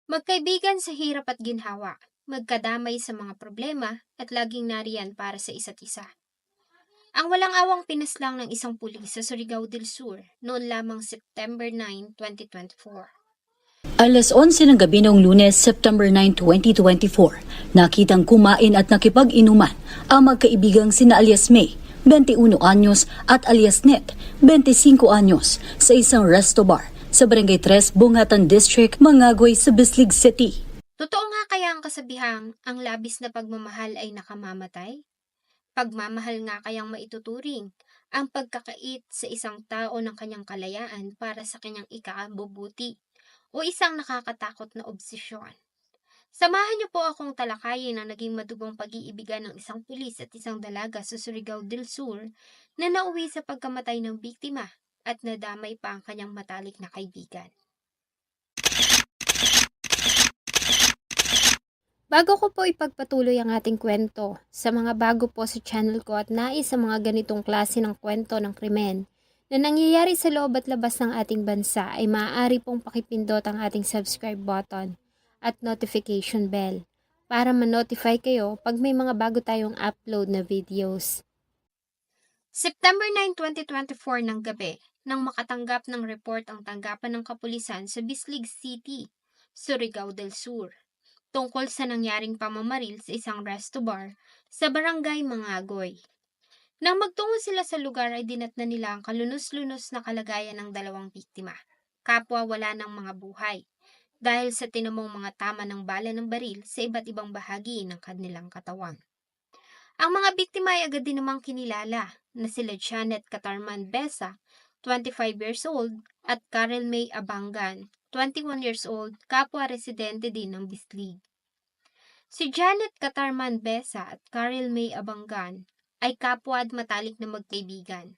Magkaibigan sa hirap at ginhawa, magkadamay sa mga problema at laging nariyan para sa isa't isa. Ang walang awang pinaslang ng isang pulis sa Surigao del Sur noon lamang September 9, 2024. Alas 11 ng gabi noong Lunes, September 9, 2024, nakitang kumain at nakipag-inuman ang magkaibigang sina alias May, 21 anyos at alias Net, 25 anyos sa isang resto bar sa Barangay 3, Bungatan District, Mangagoy sa Bislig City. Totoo nga kaya ang kasabihang ang labis na pagmamahal ay nakamamatay? Pagmamahal nga kayang maituturing ang pagkakait sa isang tao ng kanyang kalayaan para sa kanyang ikabubuti o isang nakakatakot na obsesyon. Samahan niyo po akong talakayin ang naging madugong pag-iibigan ng isang pulis at isang dalaga sa Surigao del Sur na nauwi sa pagkamatay ng biktima at nadamay pa ang kanyang matalik na kaibigan. Bago ko po ipagpatuloy ang ating kwento, sa mga bago po sa channel ko at nais sa mga ganitong klase ng kwento ng krimen na nangyayari sa loob at labas ng ating bansa ay maaari pong pakipindot ang ating subscribe button at notification bell para ma-notify kayo pag may mga bago tayong upload na videos. September 9, 2024 ng gabi, nang makatanggap ng report ang tanggapan ng kapulisan sa Bislig City, Surigao del Sur, tungkol sa nangyaring pamamaril sa isang resto bar sa Barangay Mangagoy. Nang magtungo sila sa lugar ay dinatnan nila ang kalunos-lunos na kalagayan ng dalawang biktima. Kapwa wala ng mga buhay dahil sa tinamong mga tama ng bala ng baril sa iba't ibang bahagi ng kanilang katawan. Ang mga biktima ay agad din namang kinilala na sila Janet Catarman Besa, 25 years old, at Karel May Abangan, 21 years old, kapwa residente din ng Bislig. Si Janet Catarman Besa at Karel May Abangan ay kapwa at matalik na magkaibigan.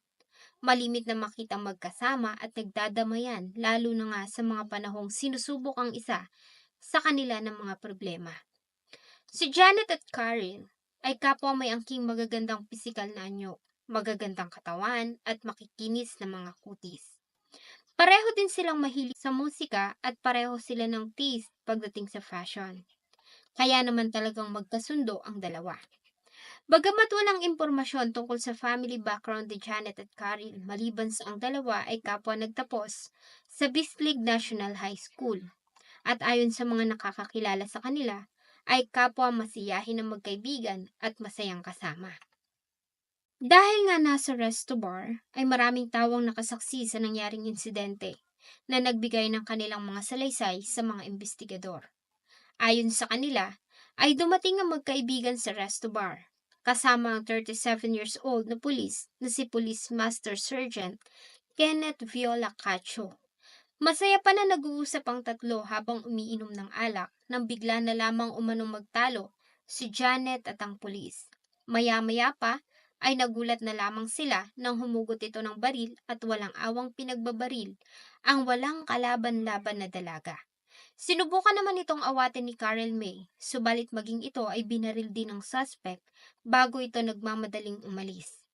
Malimit na makitang magkasama at nagdadamayan lalo na nga sa mga panahong sinusubok ang isa sa kanila ng mga problema. Si Janet at Karel ay kapwa may angking magagandang pisikal na anyo, magagandang katawan at makikinis na mga kutis. Pareho din silang mahilig sa musika at pareho sila ng taste pagdating sa fashion. Kaya naman talagang magkasundo ang dalawa. Bagamat walang impormasyon tungkol sa family background ni Janet at Karel maliban sa ang dalawa ay kapwa nagtapos sa Bislig National High School. At ayon sa mga nakakakilala sa kanila, ay kapwa masiyahin ng magkaibigan at masayang kasama. Dahil nga nasa resto bar, ay maraming tawang nakasaksi sa nangyaring insidente na nagbigay ng kanilang mga salaysay sa mga investigador. Ayon sa kanila, ay dumating ang magkaibigan sa resto bar, kasama ang 37 years old na pulis na si Police Master Sergeant Kenneth Viola Cacho. Masaya pa na nag-uusap ang tatlo habang umiinom ng alak nang bigla na lamang umanong magtalo si Janet at ang pulis. Maya-maya pa ay nagulat na lamang sila nang humugot ito ng baril at walang awang pinagbabaril ang walang kalaban-laban na dalaga. Sinubukan naman itong awatin ni Karel May, subalit maging ito ay binaril din ng suspect bago ito nagmamadaling umalis.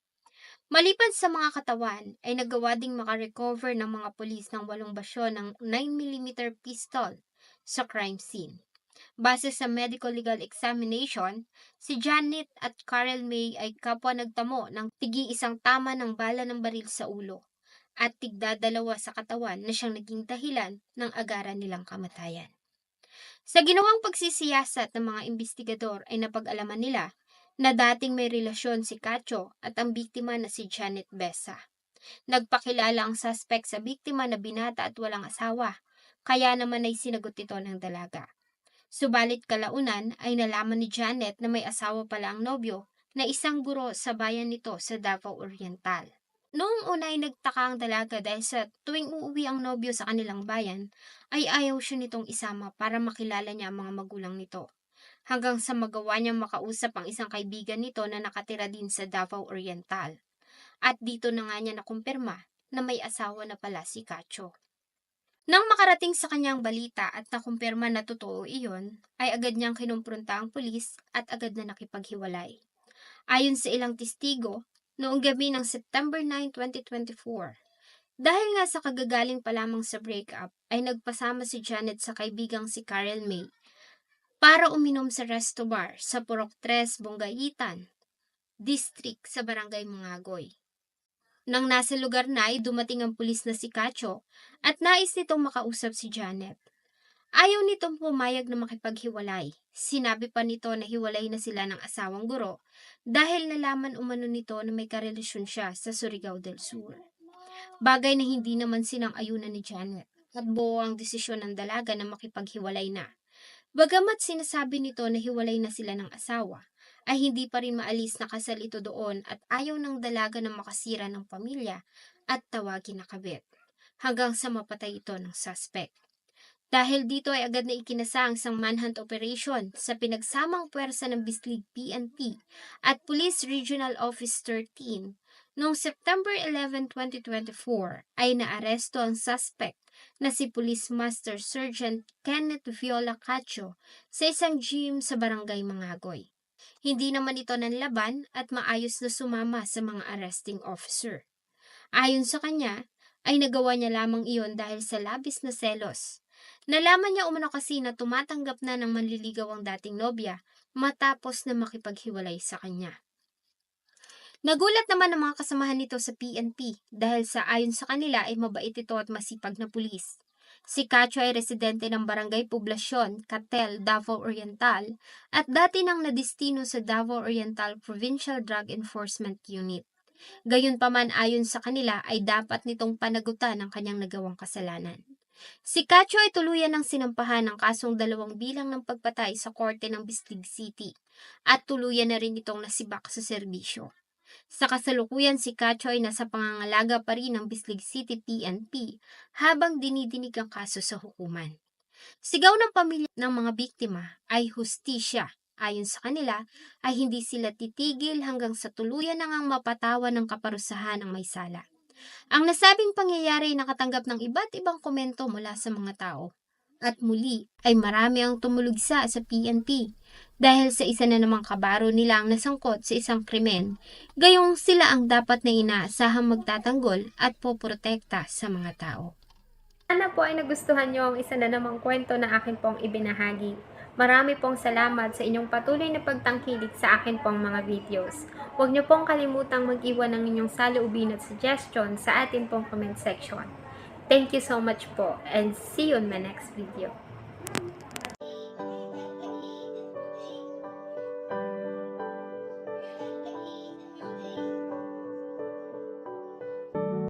Maliban sa mga katawan, ay nagawa ding makarecover ng mga pulis ng 8 basyo ng 9mm pistol sa crime scene. Base sa medical legal examination, si Janet at Karel May ay kapwa nagtamo ng tigi-isang tama ng bala ng baril sa ulo at tigdadalawa sa katawan na siyang naging dahilan ng agaran nilang kamatayan. Sa ginawang pagsisiyasat ng mga investigador ay napag-alaman nila na dating may relasyon si Cacho at ang biktima na si Janet Besa. Nagpakilala ang suspect sa biktima na binata at walang asawa, kaya naman ay sinagot ito ng dalaga. Subalit kalaunan ay nalaman ni Janet na may asawa pala ang nobyo na isang guro sa bayan nito sa Davao Oriental. Noong una ay nagtaka ang dalaga dahil sa tuwing uuwi ang nobyo sa kanilang bayan, ay ayaw siya nitong isama para makilala niya ang mga magulang nito. Hanggang sa magawa niyang makausap ang isang kaibigan nito na nakatira din sa Davao Oriental. At dito na nga niya nakumpirma na may asawa na pala si Cacho. Nang makarating sa kanyang balita at nakumpirma na totoo iyon, ay agad niyang kinumpronta ang pulis at agad na nakipaghiwalay. Ayon sa ilang testigo, noong gabi ng September 9, 2024, Dahil nga sa kagagaling pa lamang sa breakup, ay nagpasama si Janet sa kaibigang si Karel May para uminom sa resto bar sa Purok 3, Bongaitan, District sa Barangay Mangagoy. Nang nasa lugar na ay dumating ang pulis na si Cacho at nais nitong makausap si Janet. Ayaw nitong pumayag na makipaghiwalay. Sinabi pa nito na hiwalay na sila ng asawang guro dahil nalaman umano nito na may karelasyon siya sa Surigao del Sur. Bagay na hindi naman sinang-ayunan ni Janet at buo ang desisyon ng dalaga na makipaghiwalay na. Bagamat sinasabi nito na hiwalay na sila ng asawa, ay hindi pa rin maalis na kasal ito doon at ayaw ng dalaga na makasira ng pamilya at tawagin na kabit, hanggang sa mapatay ito ng suspect. Dahil dito ay agad na ikinasa ang isang manhunt operation sa pinagsamang puwersa ng Bislig PNP at Police Regional Office 13. Noong September 11, 2024 ay naaresto ang suspect na si Police Master Sergeant Kenneth Viola Cacho sa isang gym sa Barangay Mangagoy. Hindi naman ito nanlaban at maayos na sumama sa mga arresting officer. Ayon sa kanya, ay nagawa niya lamang iyon dahil sa labis na selos. Nalaman niya umano kasi na tumatanggap na ng manliligaw ang dating nobya matapos na makipaghiwalay sa kanya. Nagulat naman ang mga kasamahan nito sa PNP dahil sa ayon sa kanila ay mabait ito at masipag na pulis. Si Cacho ay residente ng Barangay Poblasyon, Catel, Davao Oriental at dati nang nadistino sa Davao Oriental Provincial Drug Enforcement Unit. Gayunpaman ayon sa kanila ay dapat nitong panagutan ang kanyang nagawang kasalanan. Si Cacho ay tuluyan ng sinampahan ng kasong 2 bilang ng pagpatay sa korte ng Bislig City at tuluyan na rin itong nasibak sa serbisyo. Sa kasalukuyan si Cacho ay nasa pangangalaga pa rin ng Bislig City PNP habang dinidinig ang kaso sa hukuman. Sigaw ng pamilya ng mga biktima ay hustisya. Ayon sa kanila ay hindi sila titigil hanggang sa tuluyan na ngang mapatawan ng kaparusahan ang may sala. Ang nasabing pangyayari ay nakatanggap ng iba't ibang komento mula sa mga tao. At muli ay marami ang tumulugsa sa PNP dahil sa isa na namang kabaro nila ang nasangkot sa isang krimen, gayong sila ang dapat na inaasahang magtatanggol at poprotekta sa mga tao. Sana po ay nagustuhan niyo ang isa na namang kwento na akin pong ibinahagi. Marami pong salamat sa inyong patuloy na pagtangkilik sa akin pong mga videos. Huwag niyo pong kalimutang mag-iwan ng inyong saloobin at suggestion sa atin pong comment section. Thank you so much po and see you in my next video.